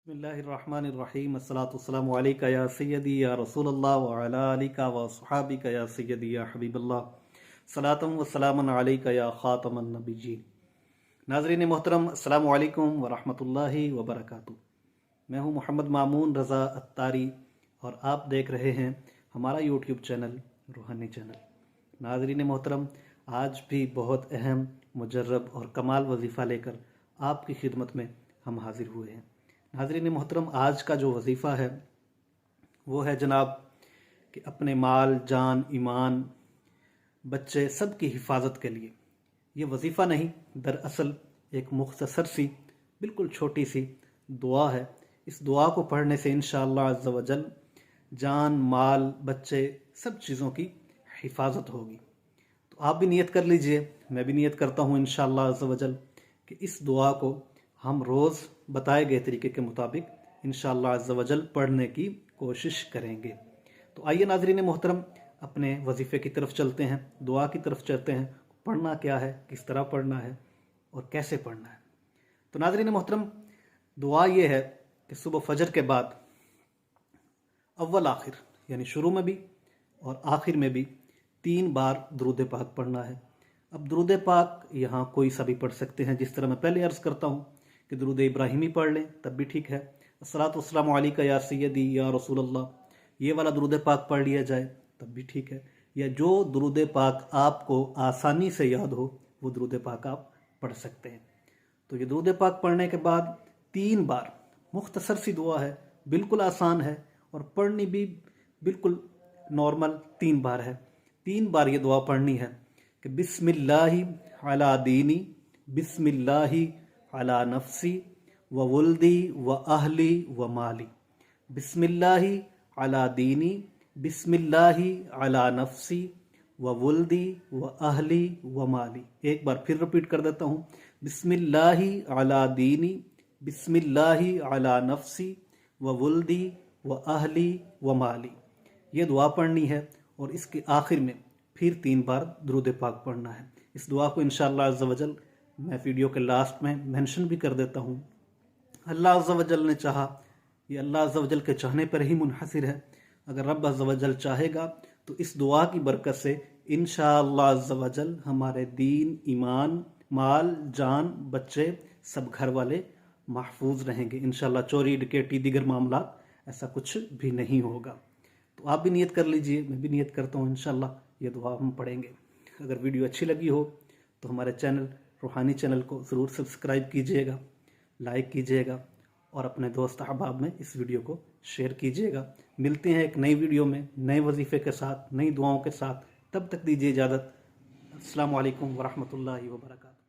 बिस्मिल्लाहिर्रहमानिर्रहीम अस्सलातु अलैका या सय्यदी या रसूलल्लाह व अला आलिका व सहाबिका या सय्यदी या हबीबल्लाह सलातम व सलामन अलैका या खातमन नबिय्यीन। नाज़रीन मोहतरम, अस्सलामु अलैकुम व रहमतुल्लाहि व बरकातुहू। मैं हूँ मोहम्मद मामून रज़ा अत्तारी और आप देख रहे हैं हमारा यूट्यूब चैनल रूहानी चैनल। नाज़रीन मोहतरम, आज भी बहुत अहम, मुजर्रब और कमाल वजीफ़ा लेकर आपकी खिदमत में हम हाजिर हुए हैं। नाज़रीन मोहतरम, आज का जो वजीफ़ा है वो है जनाब कि अपने माल, जान, ईमान, बच्चे सब की हिफाजत के लिए ये वजीफ़ा नहीं, दरअसल एक मुख्तसर सी बिल्कुल छोटी सी दुआ है। इस दुआ को पढ़ने से इंशाअल्लाह अज़्ज़ा वजल जान, माल, बच्चे सब चीज़ों की हिफाजत होगी। तो आप भी नियत कर लीजिए, मैं भी नियत करता हूँ इंशाअल्लाह अज़्ज़ा वजल कि इस दुआ को हम रोज़ बताए गए तरीके के मुताबिक इंशाअल्लाह अज़्ज़ा वजल पढ़ने की कोशिश करेंगे। तो आइए नाज़रीन मोहतरम, अपने वजीफ़े की तरफ चलते हैं, दुआ की तरफ चलते हैं। पढ़ना क्या है, किस तरह पढ़ना है और कैसे पढ़ना है। तो नाज़रीन मोहतरम, दुआ ये है कि सुबह फजर के बाद अव्वल आखिर यानी शुरू में भी और आखिर में भी 3 बार दुरूद पाक पढ़ना है। अब दुरूद पाक यहाँ कोई सा भी पढ़ सकते हैं, जिस तरह मैं पहले अर्ज़ करता हूँ कि दुरूद इब्राहिमी पढ़ लें तब भी ठीक है। अस्सलातु वस्सलामु अलैका या सय्यदी या रसूलल्लाह, ये वाला दुरूद पाक पढ़ लिया जाए तब भी ठीक है। या जो दुरूद पाक आपको आसानी से याद हो वो दुरूद पाक आप पढ़ सकते हैं। तो ये दुरूद पाक पढ़ने के बाद 3 बार, मुख्तसर सी दुआ है, बिल्कुल आसान है और पढ़नी भी बिल्कुल नॉर्मल 3 बार है। 3 बार ये दुआ पढ़नी है कि बिस्मिल्लाहि अला दीनी, बिस्मिल्लाहि अला नफ्सी व वुल्दी व अहली व माली। बिस्मिल्लाहि अला दीनी, बिस्मिल्लाहि अला नफ्सी व वुल्दी व अहली व माली। एक बार फिर रिपीट कर देता हूँ, बिस्मिल्लाहि अला दीनी, बिस्मिल्लाहि अला नफ्सी व वुल्दी व अहली व माली। ये दुआ पढ़नी है और इसके आखिर में फिर 3 बार दुरूद पाक पढ़ना है। इस दुआ को इंशाअल्लाह अज़्ज़ा वजल मैं वीडियो के लास्ट में मेंशन भी कर देता हूँ। अल्लाह अज़्ज़ा वजल ने चाहा, ये अल्लाह अज़्ज़ा वजल के चाहने पर ही मुनहसिर है। अगर रब अज़्ज़ा वजल चाहेगा तो इस दुआ की बरकत से इंशाअल्लाह अज़्ज़ा वजल हमारे दीन, ईमान, माल, जान, बच्चे सब घर वाले महफूज रहेंगे इंशाअल्लाह। चोरी, डकैती, दीगर मामला ऐसा कुछ भी नहीं होगा। तो आप भी नियत कर लीजिए, मैं भी नियत करता हूँ, इंशाअल्लाह ये दुआ हम पढ़ेंगे। अगर वीडियो अच्छी लगी हो तो हमारे चैनल रूहानी चैनल को ज़रूर सब्सक्राइब कीजिएगा, लाइक कीजिएगा और अपने दोस्त अहबाब में इस वीडियो को शेयर कीजिएगा। मिलते हैं एक नई वीडियो में नए वजीफ़े के साथ, नई दुआओं के साथ। तब तक दीजिए इजाज़त। अस्सलामु अलैकुम व रहमतुल्लाहि व बरकातुहू।